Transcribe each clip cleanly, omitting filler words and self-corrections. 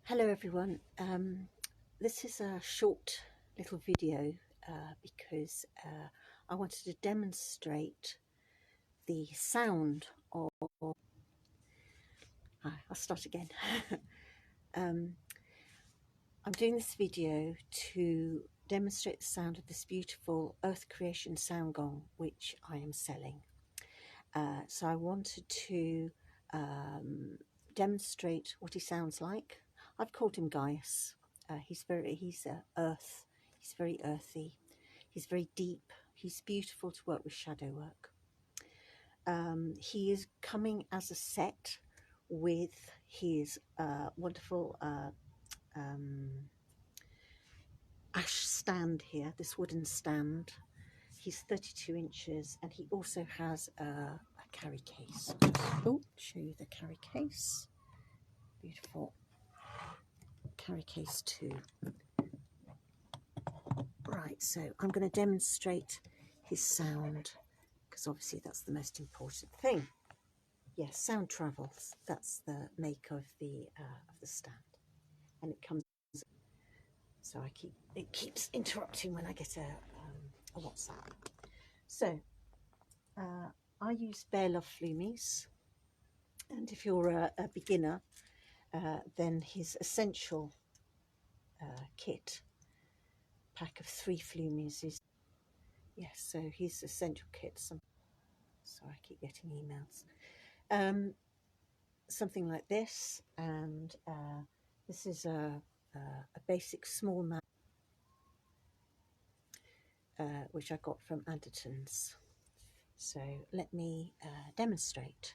Hello everyone. This is a short little video because I wanted to demonstrate the sound of... I'll start again. I'm doing this video to demonstrate the sound of this beautiful Earth Creation Sound Gong, which I am selling. So I wanted to demonstrate what he sounds like. I've called him Gaius. He's earth. He's very earthy. He's very deep. He's beautiful to work with shadow work. He is coming as a set with his wonderful ash stand here, this wooden stand. He's 32 inches and he also has a carry case. Oh, show you the carry case. Beautiful carry case too. Right, so I'm going to demonstrate his sound because obviously that's the most important thing. Yes, Soundtravels. That's the make of the stand, and it comes. So it keeps interrupting when I get a WhatsApp. So I use Bear Love Flumies, and if you're a beginner, then his essential kit pack of 3 Flumies is, yes, so his essential kit. So I keep getting emails. Something like this, and this is a basic small map which I got from Anderton's. So let me demonstrate.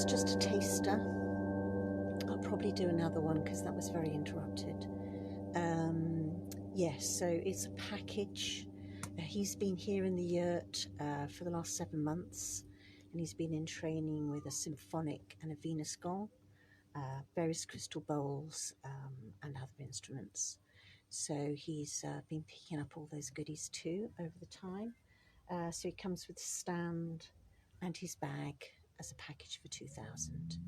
that's just a taster. I'll probably do another one because that was very interrupted. Yes, so it's a package. He's been here in the yurt for the last 7 months, and he's been in training with a symphonic and a Venus gong, various crystal bowls, and other instruments. So he's been picking up all those goodies too over the time. So he comes with a stand and his bag as a package for 2,000.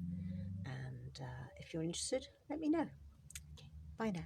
And if you're interested, let me know. Okay, bye now.